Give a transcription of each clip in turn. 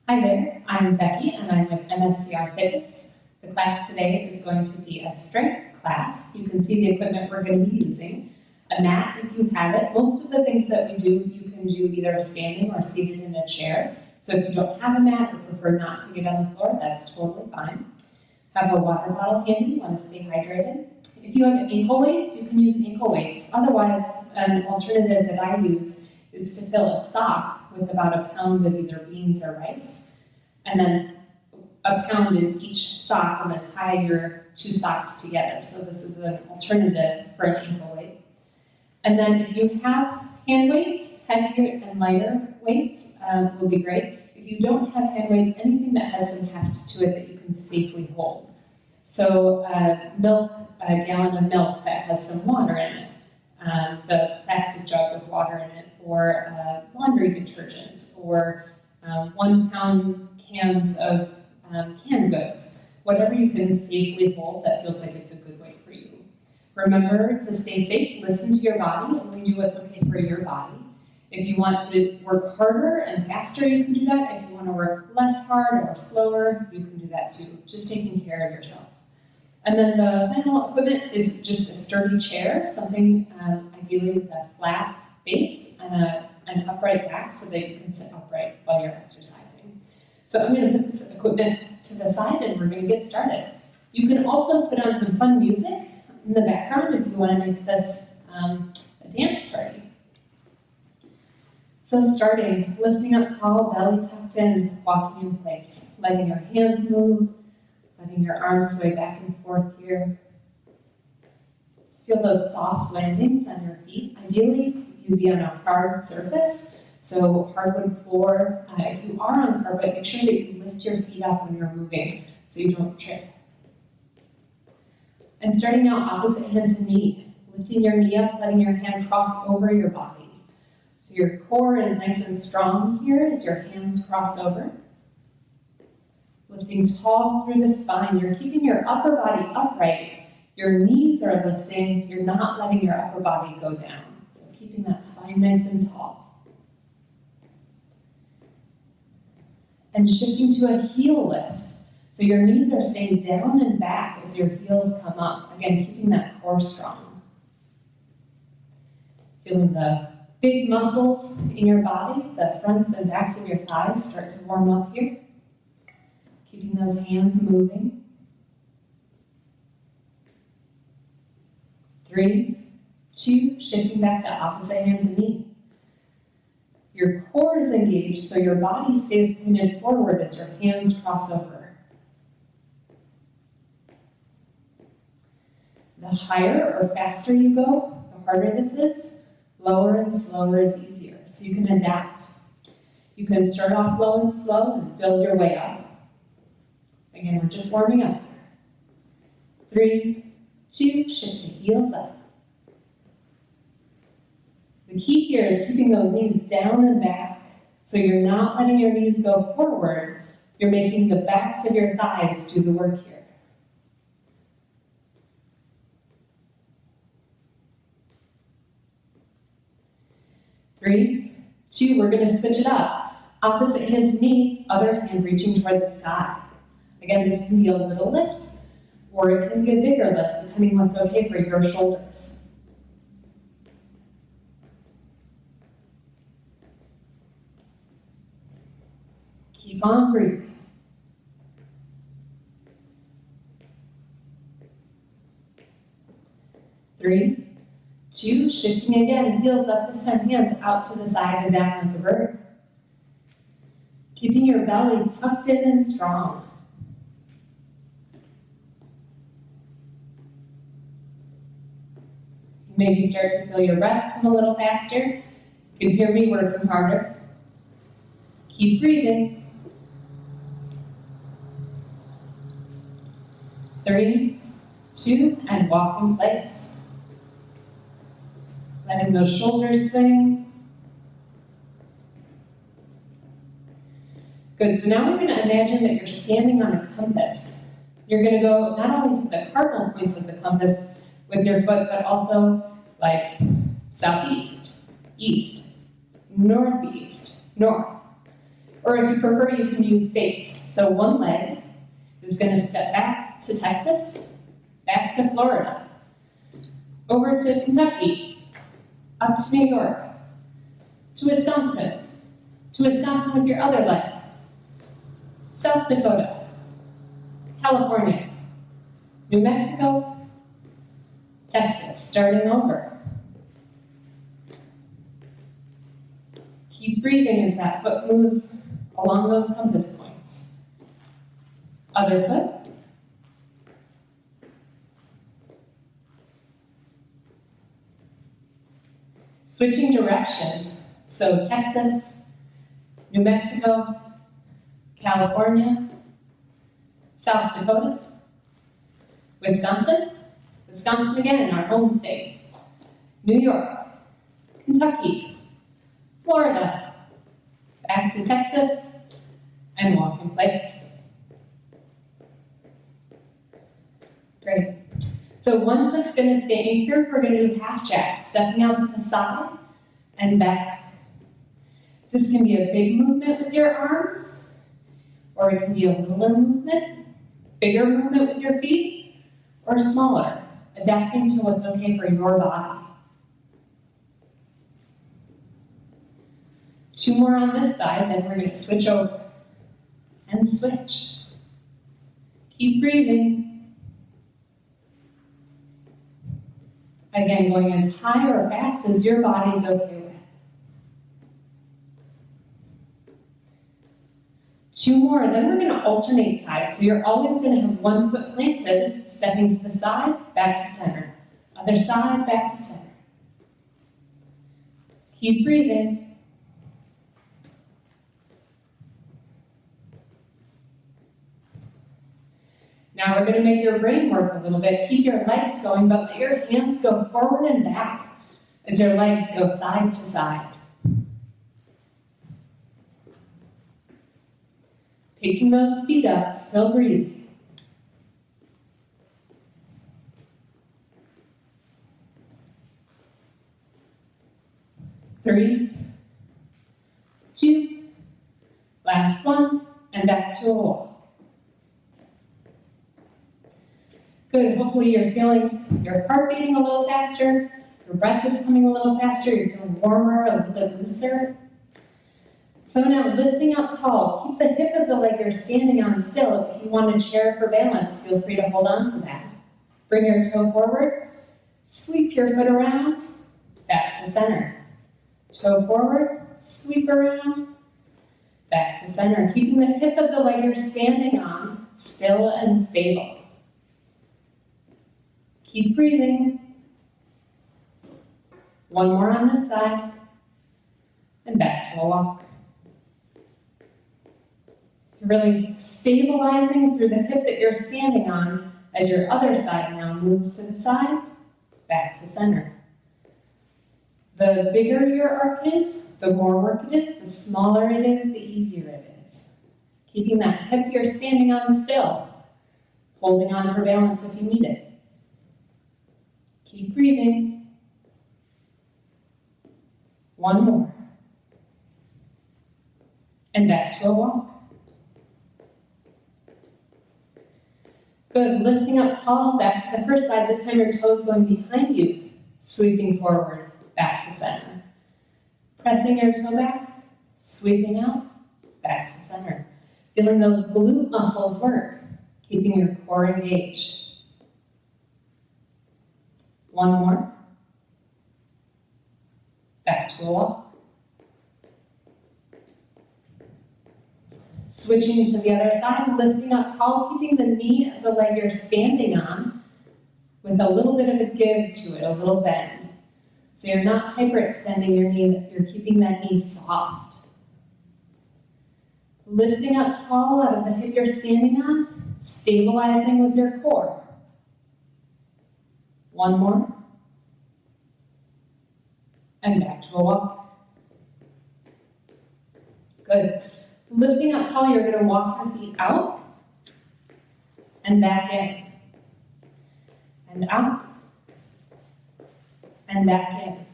Hi there, I'm Becky and I'm with MSCR Fitness. The class today is going to be a strength class. You can see the equipment we're going to be using. A mat if you have it. Most of the things that we do, you can do either standing or seated in a chair. So if you don't have a mat or prefer not to get on the floor, that's totally fine. Have a water bottle handy, you want to stay hydrated. If you have ankle weights, you can use ankle weights. Otherwise, an alternative that I use is to fill a sock with about a pound of either beans or rice, and then a pound in each sock, and then tie your two socks together. So this is an alternative for an ankle weight. And then if you have hand weights, heavier and lighter weights will be great. If you don't have hand weights, anything that has some heft to it that you can safely hold. So a gallon of milk that has some water in it, the plastic jug with water in it, or laundry detergent, or 1 pound cans of canned goods. Whatever you can safely hold that feels like it's a good weight for you. Remember to stay safe, listen to your body, only do what's okay for your body. If you want to work harder and faster, you can do that. If you want to work less hard or slower, you can do that too. Just taking care of yourself. And then the final equipment is just a sturdy chair, something ideally with a flat base and an upright back so that you can sit upright while you're exercising. So I'm going to put this equipment to the side and we're going to get started. You can also put on some fun music in the background if you want to make this a dance party. So starting, lifting up tall, belly tucked in, walking in place, letting your hands move, letting your arms sway back and forth here. Just feel those soft landings on your feet. Ideally, you'd be on a hard surface, so hardwood floor. If you are on carpet, make sure that you lift your feet up when you're moving so you don't trip. And starting out opposite hand to knee, lifting your knee up, letting your hand cross over your body. So your core is nice and strong here as your hands cross over. Lifting tall through the spine. You're keeping your upper body upright. Your knees are lifting. You're not letting your upper body go down. So keeping that spine nice and tall. And shifting to a heel lift. So your knees are staying down and back as your heels come up. Again, keeping that core strong. Feeling the big muscles in your body, the fronts and backs of your thighs start to warm up here. Keeping those hands moving. 3, 2, shifting back to opposite hand to knee. Your core is engaged, so your body stays pointed forward as your hands cross over. The higher or faster you go, the harder this is. Lower and slower is easier, so you can adapt. You can start off low and slow and build your way up. Again, we're just warming up here. 3, 2, shift to heels up. The key here is keeping those knees down and back, so you're not letting your knees go forward. You're making the backs of your thighs do the work here. 3, 2, we're going to switch it up. Opposite hand to knee, other hand reaching toward the sky. Again, this can be a little lift, or it can be a bigger lift, depending on what's okay for your shoulders. Keep on breathing. 3, 2, shifting again, heels up, this time hands out to the side and back like a bird. Keeping your belly tucked in and strong. Maybe start to feel your breath come a little faster. You can hear me working harder. Keep breathing. 3, 2, and walk in place. Letting those shoulders swing. Good, so now we're going to imagine that you're standing on a compass. You're going to go not only to the cardinal points of the compass with your foot, but also like southeast, east, northeast, north. Or if you prefer, you can use states. So one leg is going to step back to Texas, back to Florida, over to Kentucky, up to New York, to Wisconsin with your other leg, South Dakota, California, New Mexico, Texas, starting over. Keep breathing as that foot moves along those compass points. Other foot. Switching directions. So Texas, New Mexico, California, South Dakota, Wisconsin again, our home state, New York, Kentucky, Florida, back to Texas, and walk in place. Great. So one foot's going to stay anchored. We're going to do half jacks, stepping out to the side and back. This can be a big movement with your arms, or it can be a littler movement, bigger movement with your feet, or smaller, adapting to what's okay for your body. 2 more on this side, then we're going to switch over and switch. Keep breathing. Again, going as high or fast as your body's okay with. 2 more, then we're going to alternate sides. So you're always going to have one foot planted, stepping to the side, back to center. Other side, back to center. Keep breathing. Now we're going to make your brain work a little bit. Keep your legs going, but let your hands go forward and back as your legs go side to side. Picking those feet up, still breathing. Three, 2, last one, and back to a walk. Good, hopefully you're feeling your heart beating a little faster, your breath is coming a little faster, you're feeling warmer, a little bit looser. So now lifting up tall, keep the hip of the leg you're standing on still. If you want a chair for balance, feel free to hold on to that. Bring your toe forward, sweep your foot around, back to center. Toe forward, sweep around, back to center. Keeping the hip of the leg you're standing on still and stable. Keep breathing. 1 more on this side, and back to a walk. You're really stabilizing through the hip that you're standing on as your other side now moves to the side, back to center. The bigger your arc is, the more work it is. The smaller it is, the easier it is. Keeping that hip you're standing on still, holding on for balance if you need it. Keep breathing. 1 more. And back to a walk. Good, lifting up tall, back to the first side. This time your toes going behind you, sweeping forward, back to center. Pressing your toe back, sweeping out, back to center. Feeling those glute muscles work, keeping your core engaged. 1 more. Back to a walk. Switching to the other side, lifting up tall, keeping the knee of the leg you're standing on with a little bit of a give to it, a little bend. So you're not hyperextending your knee, you're keeping that knee soft. Lifting up tall out of the hip you're standing on, stabilizing with your core. 1 more. And back to a walk. Good. Lifting up tall, you're going to walk your feet out and back in. And out and back in.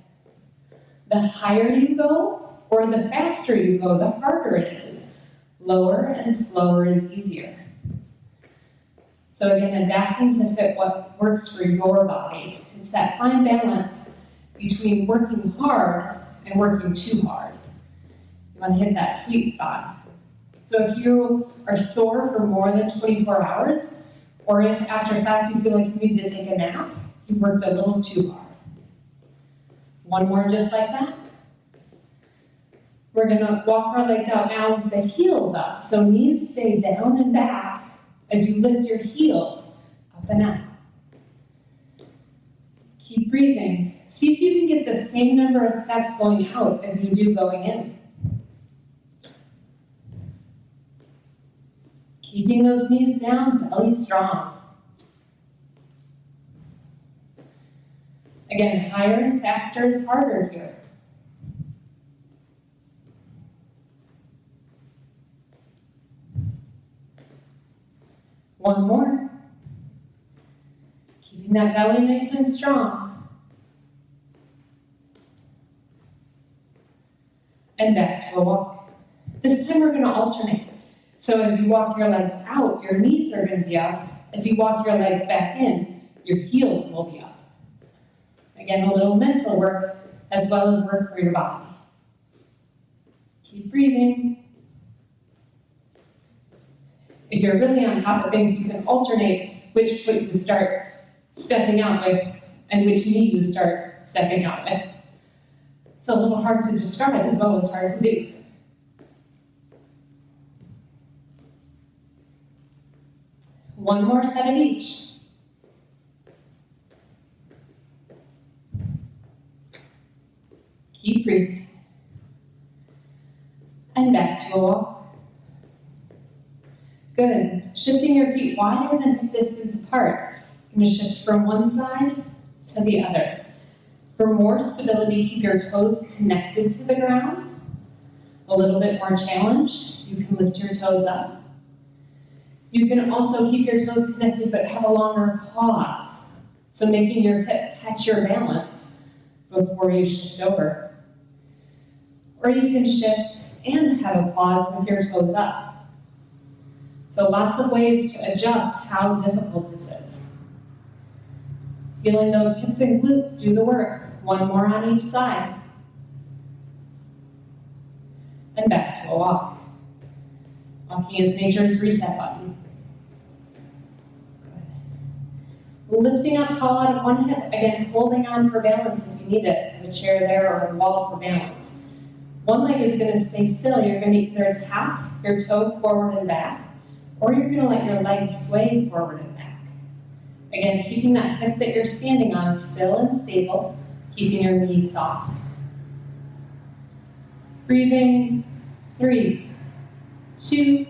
The higher you go, or the faster you go, the harder it is. Lower and slower is easier. So again, adapting to fit what works for your body. It's that fine balance between working hard and working too hard. You want to hit that sweet spot. So if you are sore for more than 24 hours, or if after class you feel like you need to take a nap, you worked a little too hard. One more just like that. We're gonna walk our legs out now with the heels up. So knees stay down and back as you lift your heels up and out. Keep breathing. See if you can get the same number of steps going out as you do going in. Keeping those knees down, belly strong. Again, higher and faster is harder here. One more. Keeping that belly nice and strong. And back to a walk. This time we're going to alternate. So as you walk your legs out, your knees are going to be up. As you walk your legs back in, your heels will be up. Again, a little mental work as well as work for your body. Keep breathing. If you're really on top of things, you can alternate which foot you start stepping out with and which knee you start stepping out with. It's a little hard to describe as well as hard to do. One more set of each. Keep breathing. And back to a walk. Good. Shifting your feet wider than hip distance apart. You're going to shift from one side to the other. For more stability, keep your toes connected to the ground. A little bit more challenge, you can lift your toes up. You can also keep your toes connected but have a longer pause. So making your hip catch your balance before you shift over. Or you can shift and have a pause with your toes up. So lots of ways to adjust how difficult this is. Feeling those hips and glutes do the work. One more on each side. And back to a walk. Walking is nature's reset button. Good. Lifting up tall out of one hip, again, holding on for balance if you need it. Have a chair there or a wall for balance. One leg is going to stay still. You're going to either tap your toe forward and back, or you're going to let your leg sway forward and back. Again, keeping that hip that you're standing on still and stable, keeping your knee soft. Breathing, 3, 2,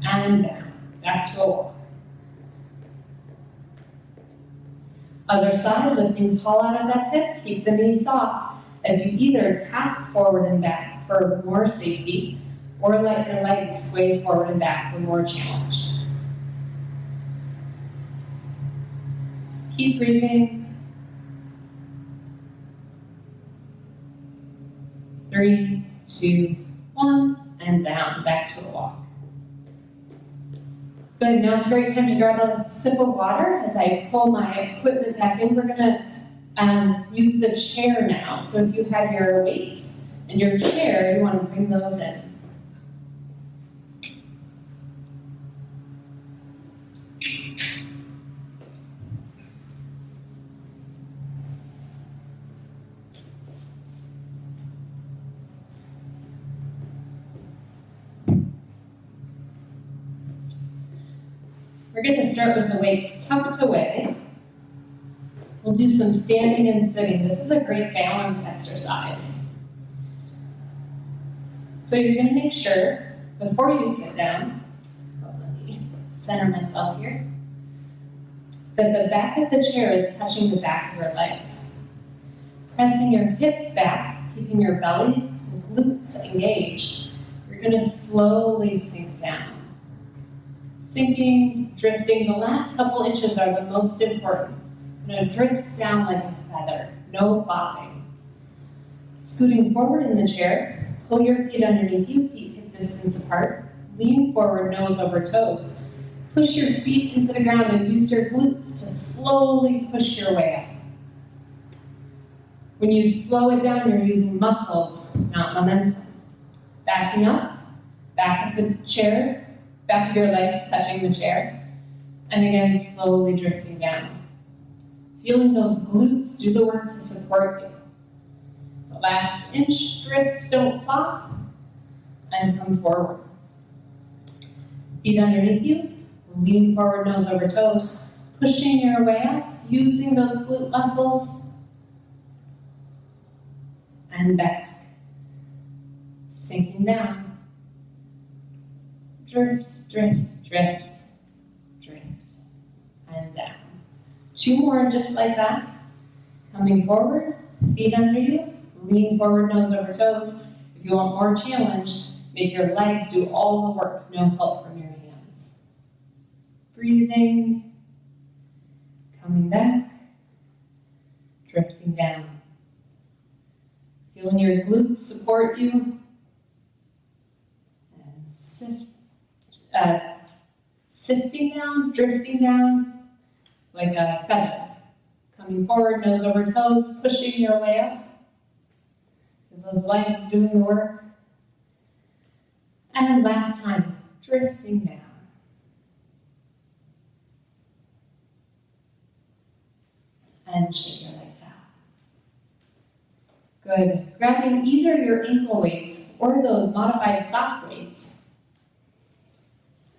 and down. Back to a walk. Other side, lifting tall out of that hip, keep the knee soft as you either tap forward and back for more safety, or let your legs sway forward and back for more challenge. Keep breathing. 3, 2, 1, and down, back to a walk. Good, now it's a great time to grab a sip of water. As I pull my equipment back in, we're gonna use the chair now. So if you have your weights and your chair, you wanna bring those in. We're going to start with the weights tucked away. We'll do some standing and sitting. This is a great balance exercise. So you're going to make sure, before you sit down, let me center myself here, that the back of the chair is touching the back of your legs. Pressing your hips back, keeping your belly and glutes engaged. You're going to slowly sink down. Sinking, drifting, the last couple inches are the most important. You're going to drift down like a feather, no bobbing. Scooting forward in the chair, pull your feet underneath you, feet hip distance apart. lean forward, nose over toes. Push your feet into the ground and use your glutes to slowly push your way up. When you slow it down, you're using muscles, not momentum. Backing up, back of the chair, back of your legs touching the chair, and again, slowly drifting down. Feeling those glutes do the work to support you. The last inch, drift, don't flop, and come forward. Feet underneath you, lean forward, nose over toes, pushing your way up, using those glute muscles, and back. Sinking down. Drift, drift, drift, drift, and down. 2 more just like that. Coming forward, feet under you, lean forward, nose over toes. If you want more challenge, make your legs do all the work, no help from your hands. Breathing, coming back, drifting down. Feeling your glutes support you. And sifting down, drifting down, like a feather. Coming forward, nose over toes, pushing your way up. Feel those legs doing the work. And last time, drifting down. And shake your legs out. Good. Grabbing either your ankle weights or those modified sock weights.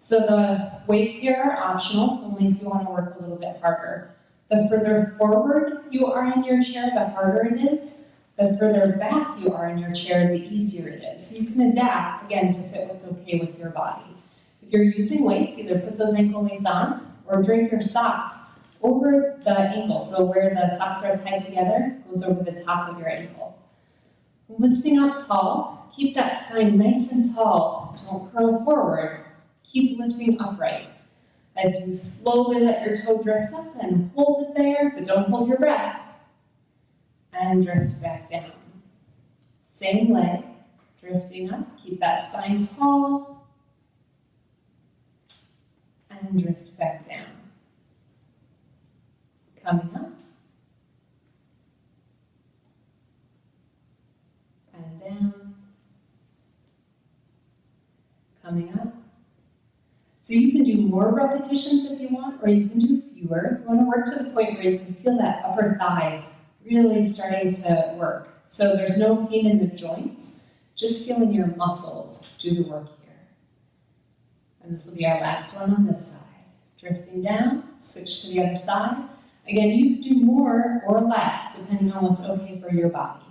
So the weights here are optional, only if you want to work a little bit harder. The further forward you are in your chair, the harder it is. The further back you are in your chair, the easier it is. So you can adapt, again, to fit what's okay with your body. If you're using weights, either put those ankle weights on or drape your socks over the ankle. So where the socks are tied together goes over the top of your ankle. Lifting up tall, keep that spine nice and tall. Don't curl forward. Keep lifting upright. As you slowly let your toe drift up and hold it there, but don't hold your breath. And drift back down. Same leg, drifting up. Keep that spine tall. And drift back down. Coming up. And down. Coming up. So you can do more repetitions if you want, or you can do fewer. You want to work to the point where you can feel that upper thigh really starting to work. So there's no pain in the joints, just feeling your muscles do the work here. And this will be our last one on this side. Drifting down, switch to the other side. Again, you can do more or less depending on what's okay for your body.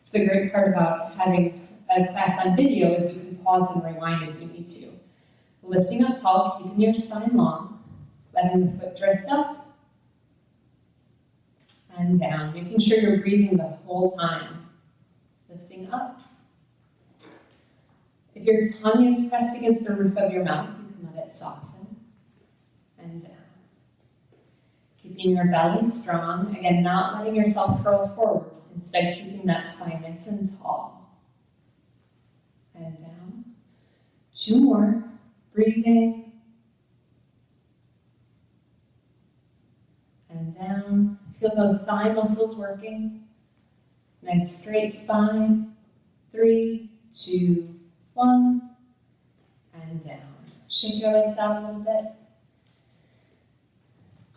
So the great part about having a class on video is you can pause and rewind if you need to. Lifting up tall, keeping your spine long, letting the foot drift up and down, making sure you're breathing the whole time. Lifting up. If your tongue is pressed against the roof of your mouth, you can let it soften and down. Keeping your belly strong, again, not letting yourself curl forward, instead keeping that spine nice and tall. And down. 2 more. Breathing, and down. Feel those thigh muscles working. Nice straight spine. 3, 2, 1, and down. Shake your legs out a little bit.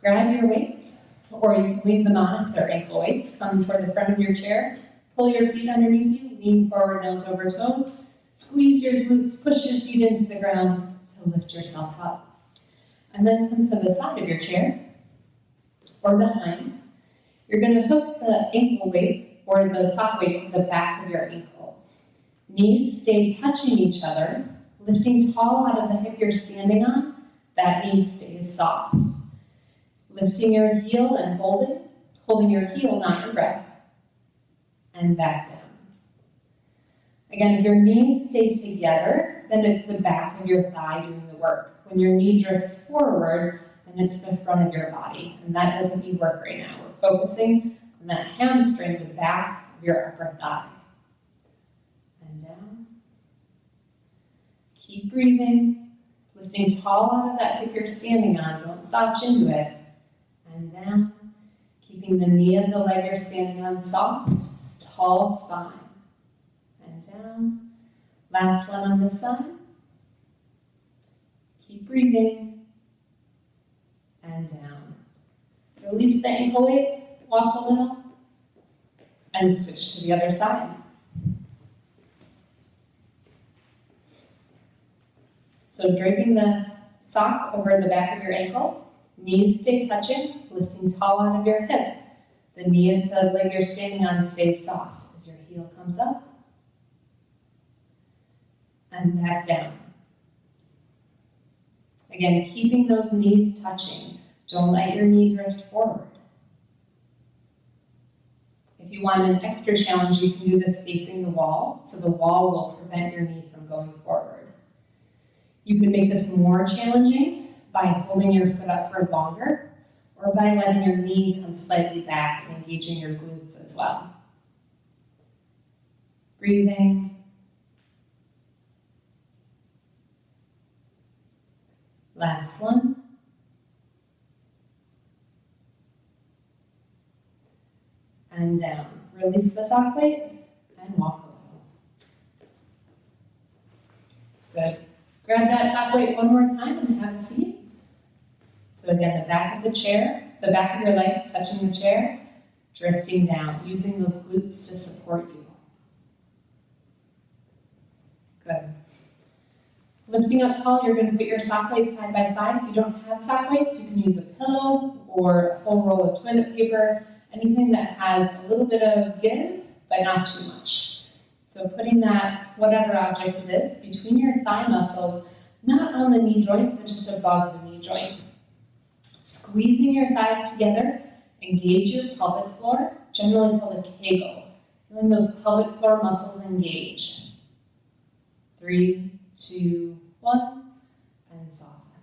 Grab your weights, or you can leave them on if they're ankle weights. Come toward the front of your chair. Pull your feet underneath you. Lean forward, nose over toes. Squeeze your glutes. Push your feet into the ground to lift yourself up. And then come to the side of your chair, or behind. You're going to hook the ankle weight, or the sock weight, to the back of your ankle. Knees stay touching each other, lifting tall out of the hip you're standing on. That knee stays soft. Lifting your heel and holding your heel, not your breath, and back down. Again, if your knees stay together, then it's the back of your thigh doing the work. When your knee drifts forward, then it's the front of your body. And that doesn't need work right now. We're focusing on that hamstring, the back of your upper thigh. And down. Keep breathing, lifting tall out of that hip you're standing on. Don't slouch into it. And down, keeping the knee of the leg you're standing on soft, tall spine. And down. Last one on this side. Keep breathing. And down. Release the ankle weight, walk a little, and switch to the other side. So draping the sock over the back of your ankle, knees stay touching, lifting tall out of your hip. The knee of the leg you're standing on stays soft as your heel comes up and back down. Again, keeping those knees touching. Don't let your knee drift forward. If you want an extra challenge, you can do this facing the wall, so the wall will prevent your knee from going forward. You can make this more challenging by holding your foot up for longer, or by letting your knee come slightly back and engaging your glutes as well. Breathing. Last one. And down. Release the sock weight and walk a little. Good. Grab that sock weight one more time and have a seat. So again, the back of the chair, the back of your legs touching the chair, drifting down, using those glutes to support you. Good. Lifting up tall, you're going to put your sock weights side by side. If you don't have sock weights, you can use a pillow or a full roll of toilet paper, anything that has a little bit of give, but not too much. So putting that, whatever object it is, between your thigh muscles, not on the knee joint, but just above the knee joint. Squeezing your thighs together, engage your pelvic floor, generally called a kegel. Feeling those pelvic floor muscles engage. 3, 2, 1, and soften.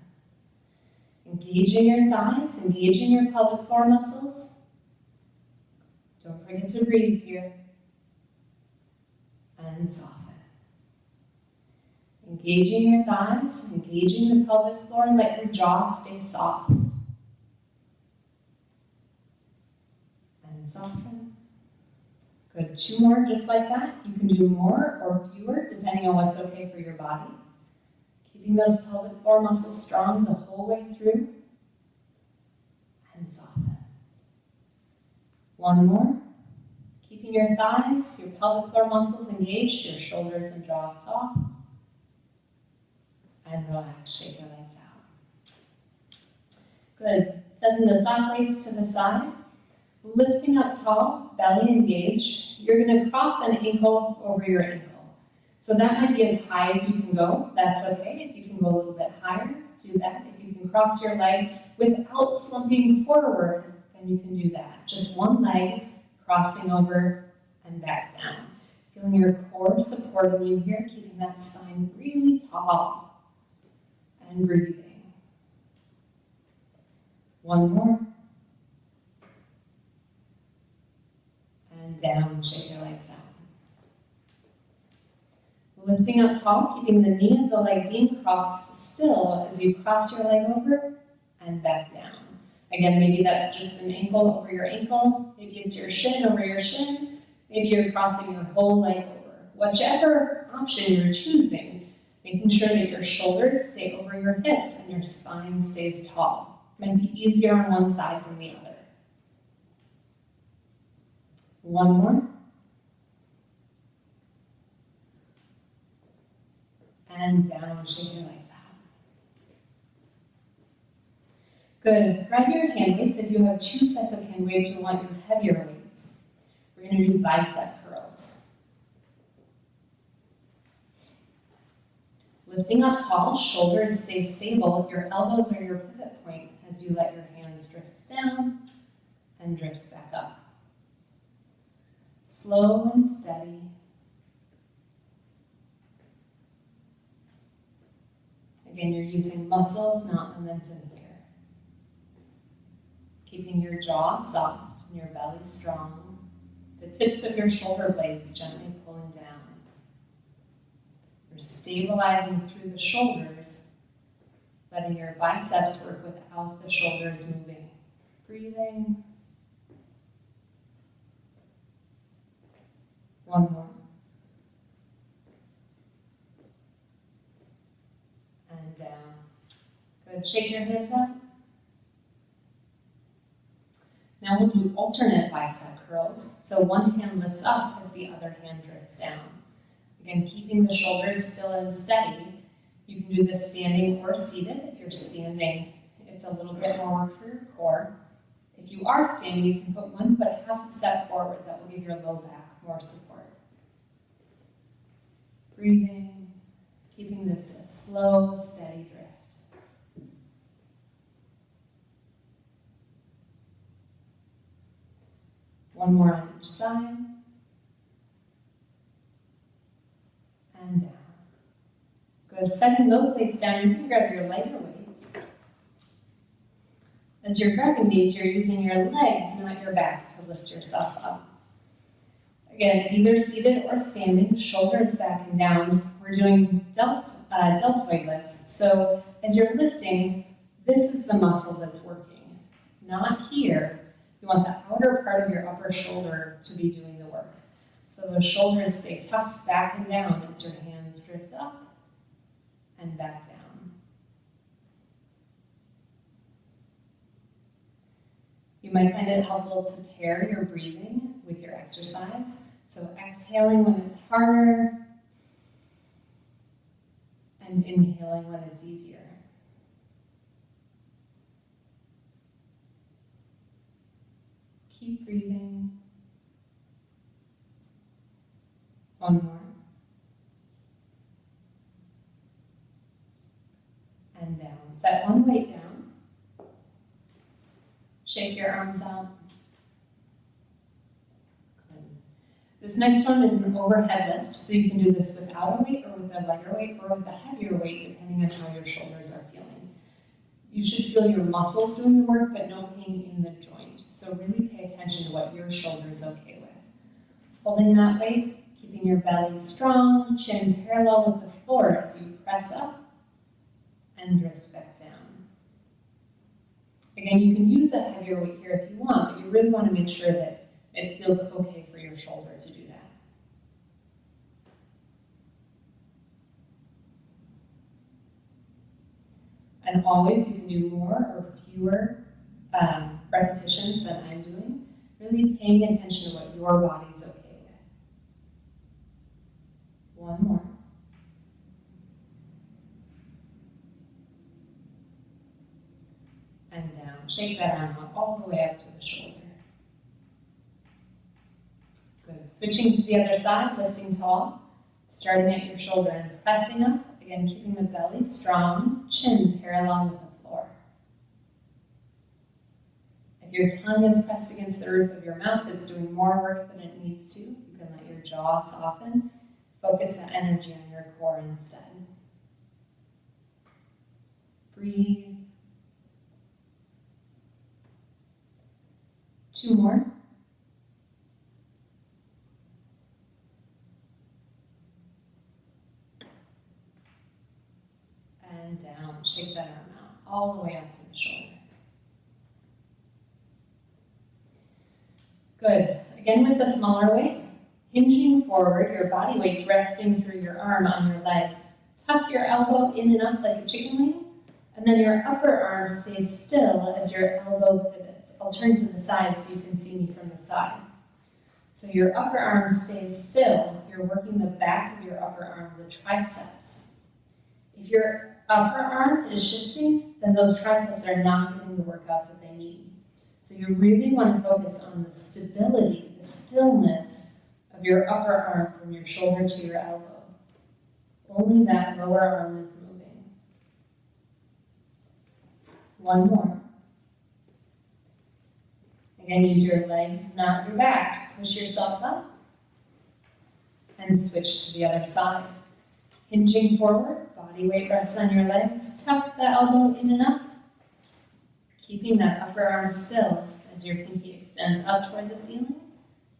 Engaging your thighs, engaging your pelvic floor muscles. Don't forget to breathe here. And soften. Engaging your thighs, engaging the pelvic floor, and let your jaw stay soft. And soften. Good. 2 more just like that. You can do more or fewer depending on what's okay for your body. Keeping those pelvic floor muscles strong the whole way through. And soften. 1 more. Keeping your thighs, your pelvic floor muscles engaged, your shoulders and jaw soft. And relax, shake your legs out. Good. Setting the sock weights to the side. Lifting up tall, belly engaged. You're going to cross an ankle over your ankle. So that might be as high as you can go. That's okay. If you can go a little bit higher, do that. If you can cross your leg without slumping forward, then you can do that. Just one leg crossing over and back down. Feeling your core supporting you here, keeping that spine really tall. And breathing. 1 more. And down, shake your legs out. Lifting up tall, keeping the knee of the leg being crossed still as you cross your leg over and back down. Again, maybe that's just an ankle over your ankle. Maybe it's your shin over your shin. Maybe you're crossing your whole leg over. Whichever option you're choosing, making sure that your shoulders stay over your hips and your spine stays tall. It might be easier on one side than the other. 1 more. And down, shake your legs out. Good. Grab your hand weights. If you have 2 sets of hand weights, you want your heavier weights. We're going to do bicep curls. Lifting up tall, shoulders stay stable. Your elbows are your pivot point as you let your hands drift down and drift back up. Slow and steady. Again, you're using muscles, not momentum here. Keeping your jaw soft and your belly strong. The tips of your shoulder blades gently pulling down. You're stabilizing through the shoulders, letting your biceps work without the shoulders moving. Breathing. One more. And down. Good. Shake your hands up. Now we'll do alternate bicep curls. So one hand lifts up as the other hand drifts down. Again, keeping the shoulders still and steady. You can do this standing or seated. If you're standing, it's a little bit more work for your core. If you are standing, you can put one foot half a step forward. That will give your low back more support. Breathing, keeping this a slow, steady drift. One more on each side. And down. Good. Setting those weights down, you can grab your lighter weights. As you're grabbing these, you're using your legs, not your back, to lift yourself up. Again, either seated or standing, shoulders back and down. We're doing deltoid lifts. So as you're lifting, this is the muscle that's working, not here. You want the outer part of your upper shoulder to be doing the work. So those shoulders stay tucked back and down as your hands drift up and back down. You might find it helpful to pair your breathing with your exercise. So exhaling when it's harder and inhaling when it's easier. Keep breathing. One more. And down. Set one weight down. Shake your arms out. Good. This next one is an overhead lift, so you can do this without a weight or with a lighter weight or with a heavier weight, depending on how your shoulders are feeling. You should feel your muscles doing the work, but no pain in the joint. So really pay attention to what your shoulder is okay with. Holding that weight, keeping your belly strong, chin parallel with the floor as you press up and drift back down. Again, you can use a heavier weight here if you want, but you really want to make sure that it feels okay for your shoulder to do that. And always you can do more or fewer repetitions than I'm doing, really paying attention to what your body's okay with. One more. And down. Shake that arm out all the way up to the shoulder. Good. Switching to the other side, lifting tall, starting at your shoulder and pressing up. Again, keeping the belly strong, chin parallel with the floor. If your tongue is pressed against the roof of your mouth, it's doing more work than it needs to. You can let your jaw soften. Focus that energy on your core instead. Breathe. Two more. And down. Shake that arm out all the way up to the shoulder. Good. Again with the smaller weight, hinging forward, your body weight's resting through your arm on your legs. Tuck your elbow in and up like a chicken wing, and then your upper arm stays still as your elbow pivots. I'll turn to the side so you can see me from the side. So your upper arm stays still. You're working the back of your upper arm, the triceps. If your upper arm is shifting, then those triceps are not getting the workout that they need. So you really want to focus on the stability, the stillness of your upper arm from your shoulder to your elbow. Only that lower arm is moving. One more. Again, use your legs, not your back, to push yourself up. And switch to the other side. Hinging forward, body weight rests on your legs. Tuck the elbow in and up. Keeping that upper arm still as your pinky extends up toward the ceiling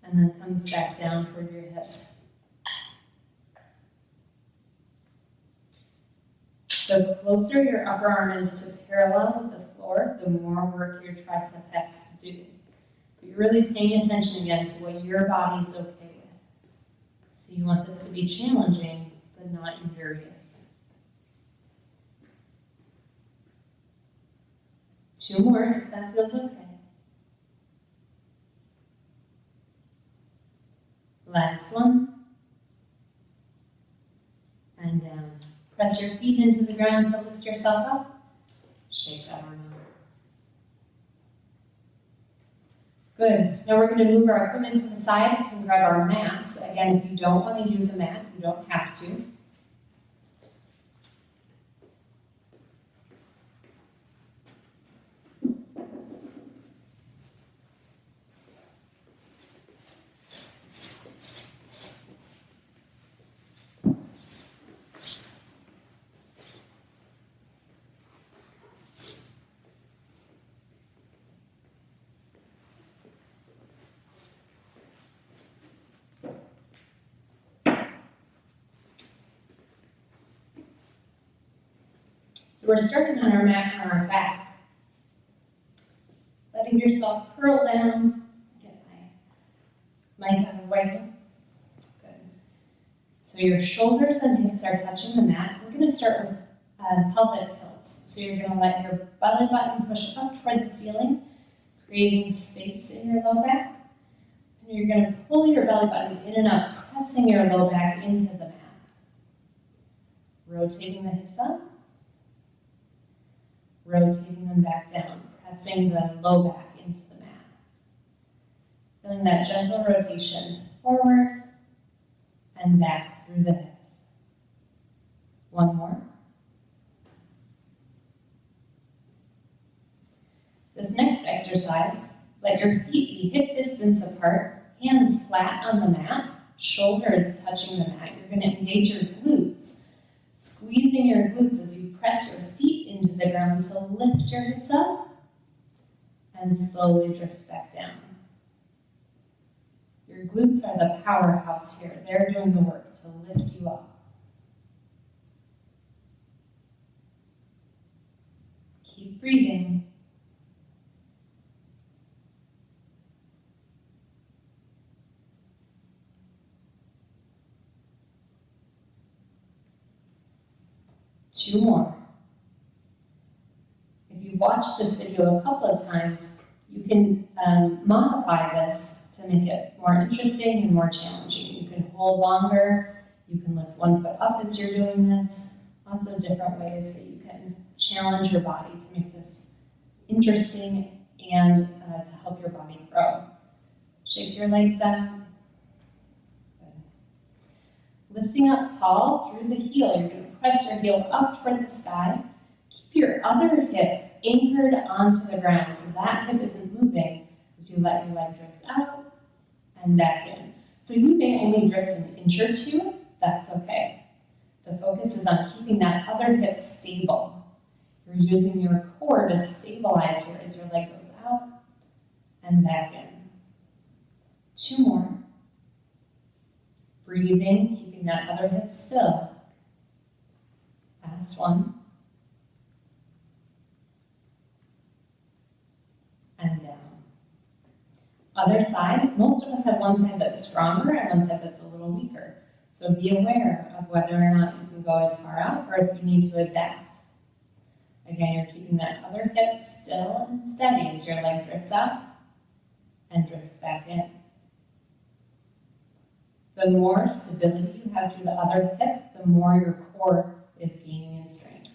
and then comes back down toward your hips. The closer your upper arm is to parallel with the floor, the more work your tricep has to do. But you're really paying attention again to what your body's okay with. So you want this to be challenging, but not injurious. 2 more if that feels okay. Last one. And down. Press your feet into the ground to lift yourself up. Shake that arm out. Good. Now we're going to move our equipment to the side and grab our mats. Again, if you don't want to use a mat, you don't have to. So we're starting on our mat on our back. Letting yourself curl down. Get my mic out of the way. Good. So your shoulders and hips are touching the mat. We're going to start with pelvic tilts. So you're going to let your belly button push up toward the ceiling, creating space in your low back. And you're going to pull your belly button in and up, pressing your low back into the mat. Rotating the hips up. Rotating them back down, pressing the low back into the mat. Feeling that gentle rotation forward and back through the hips. One more. This next exercise, let your feet be hip distance apart, hands flat on the mat, shoulders touching the mat. You're going to engage your glutes, squeezing your glutes as you press your feet into the ground to lift your hips up and slowly drift back down. Your glutes are the powerhouse here. They're doing the work to lift you up. Keep breathing. Two more. If you've watched this video a couple of times, you can modify this to make it more interesting and more challenging. You can hold longer, you can lift one foot up as you're doing this. Lots of different ways that you can challenge your body to make this interesting and to help your body grow. Shake your legs out. Lifting up tall through the heel, you're going to press your heel up toward the sky. Keep your other hip anchored onto the ground so that hip isn't moving as you let your leg drift out and back in. So you may only drift an inch or two, that's okay. The focus is on keeping that other hip stable. You're using your core to stabilize here as your leg goes out and back in. Two more. Breathing, keeping that other hip still. Last one. And down. Other side, most of us have one side that's stronger and one side that's a little weaker. So be aware of whether or not you can go as far out or if you need to adapt. Again, you're keeping that other hip still and steady as your leg drifts out and drifts back in. The more stability you have through the other hip, the more your core is gaining in strength.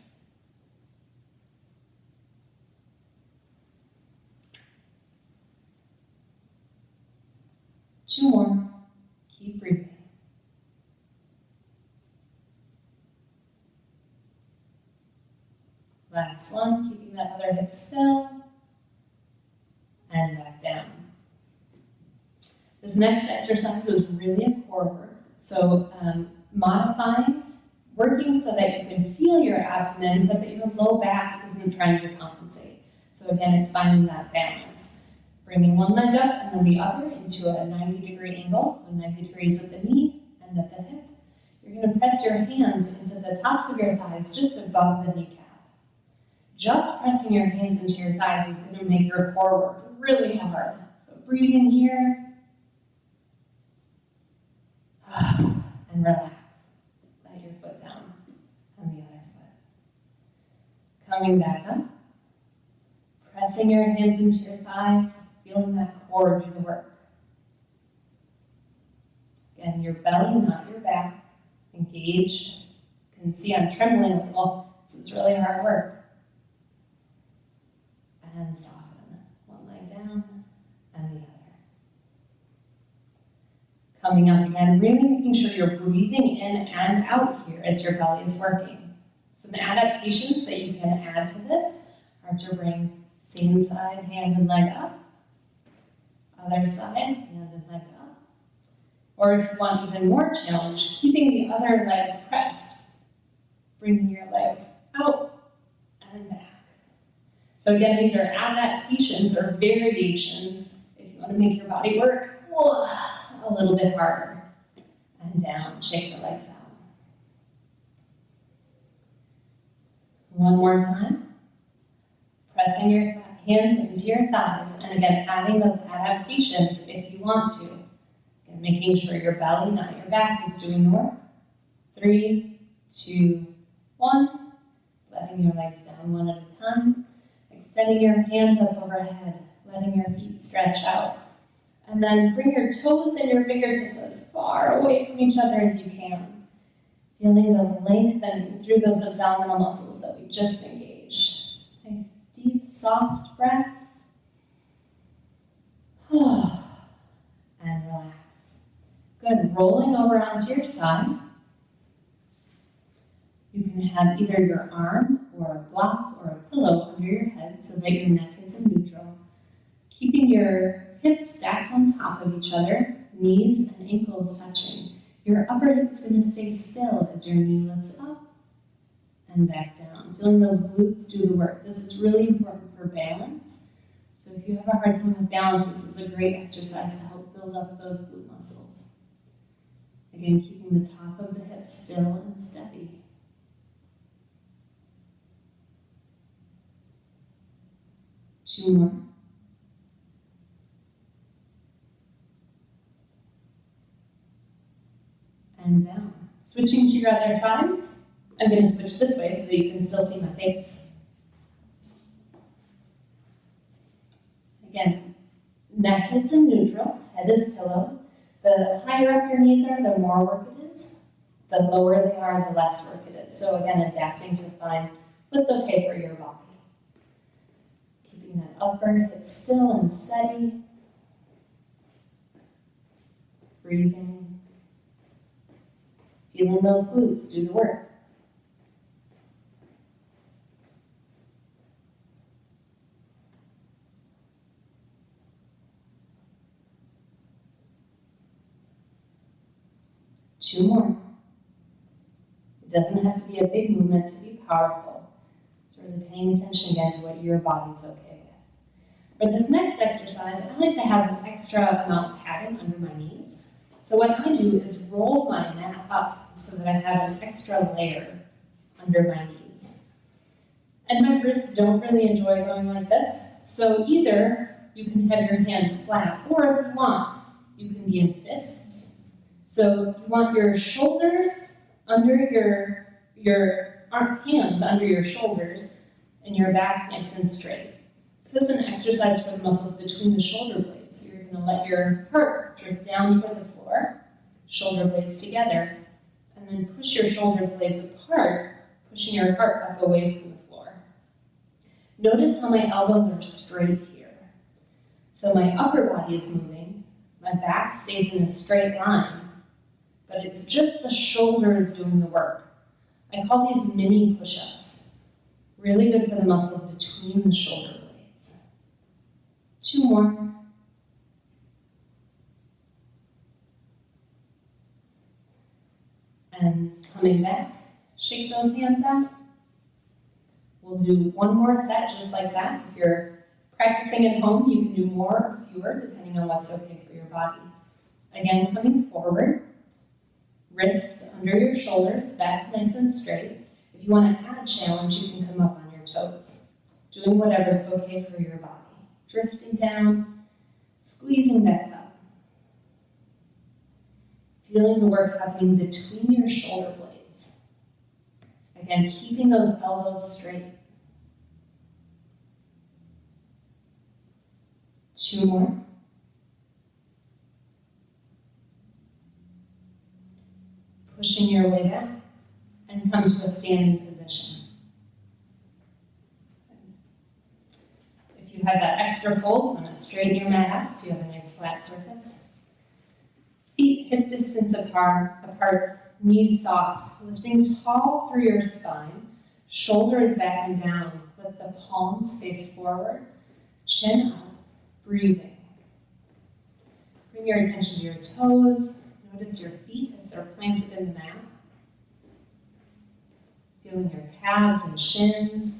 Two more. Keep breathing. Last one, keeping that other hip still and back down. This next exercise is really a core work. So modifying, working so that you can feel your abdomen, but that your low back isn't trying to compensate. So again, it's finding that balance. Bringing one leg up and then the other into a 90-degree angle, so 90 degrees at the knee and at the hip. You're going to press your hands into the tops of your thighs just above the kneecap. Just pressing your hands into your thighs is going to make your core work really hard. So breathe in here and relax. Let your foot down on the other foot. Coming back up, pressing your hands into your thighs, feeling that core do the work. Again, your belly, not your back. Engage. You can see I'm trembling a little. This is really hard work. And soften. One leg down and the other. Coming up again, really making sure you're breathing in and out here as your belly is working. Some adaptations that you can add to this are to bring same side, hand and leg up. Other side, hand and leg up. Or if you want even more challenge, keeping the other legs pressed. Bringing your legs out and back. So again, these are adaptations or variations if you want to make your body work a little bit harder. And down, shake the legs out. One more time. Pressing your hands into your thighs, and again, adding those adaptations if you want to. Again, making sure your belly, not your back, is doing the work. 3, 2, 1. Letting your legs down one at a time. Extending your hands up overhead, letting your feet stretch out. And then bring your toes and your fingertips as far away from each other as you can. Feeling the lengthening through those abdominal muscles that we just engaged. Nice, deep, soft breaths. And relax. Good, rolling over onto your side. You can have either your arm or a block or a pillow under your head so that your neck is in neutral. Keeping your hips stacked on top of each other, knees and ankles touching. Your upper hip is going to stay still as your knee lifts up and back down. Feeling those glutes do the work. This is really important for balance. So if you have a hard time with balance, this is a great exercise to help build up those glute muscles. Again, keeping the top of the hips still and steady. Two more. And down. Switching to your other side, I'm going to switch this way so that you can still see my face. Again, neck is in neutral, head is pillow. The higher up your knees are, the more work it is. The lower they are, the less work it is. So again, adapting to find what's okay for your body. Keeping that upper hip still and steady. Breathing. Feeling those glutes do the work. Two more. It doesn't have to be a big movement to be powerful. It's really paying attention again to what your body's okay with. For this next exercise, I like to have an extra amount of padding under my knees. So what I do is roll my mat up so that I have an extra layer under my knees. And my wrists don't really enjoy going like this. So either you can have your hands flat, or if you want, you can be in fists. So you want your shoulders under your hands under your shoulders and your back nice and straight. This is an exercise for the muscles between the shoulder blades. So you're going to let your heart drift down toward the floor, shoulder blades together, and then push your shoulder blades apart, pushing your heart up away from the floor. Notice how my elbows are straight here. So my upper body is moving, my back stays in a straight line, but it's just the shoulders doing the work. I call these mini push-ups. Really good for the muscles between the shoulder blades. Two more. And coming back, shake those hands out. We'll do one more set just like that. If you're practicing at home, you can do more or fewer depending on what's okay for your body. Again, coming forward, wrists under your shoulders, back nice and straight. If you want to add challenge, you can come up on your toes, doing whatever's okay for your body. Drifting down, squeezing back up. Feeling the work happening between your shoulder blades. Again, keeping those elbows straight. 2 more. Pushing your way back and come to a standing position. If you have that extra fold, you want to straighten your mat out so you have a nice flat surface. Feet hip distance apart, knees soft, lifting tall through your spine, shoulders back and down, let the palms face forward, chin up, breathing. Bring your attention to your toes, notice your feet as they're planted in the mat. Feeling your calves and shins,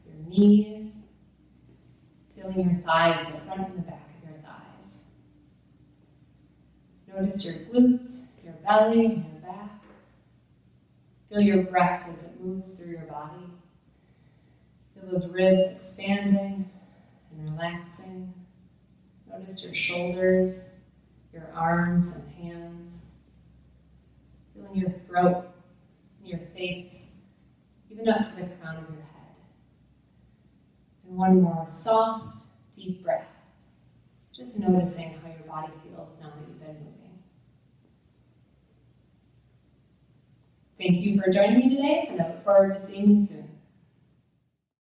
your knees, feeling your thighs, the front and the back of your thighs. Notice your glutes, your belly, and your back. Feel your breath as it moves through your body. Feel those ribs expanding and relaxing. Notice your shoulders, your arms and hands. Feeling your throat, your face, even up to the crown of your head. And one more soft, deep breath. Just noticing how your body feels now that you've been moving. Thank you for joining me today, and I look forward to seeing you soon.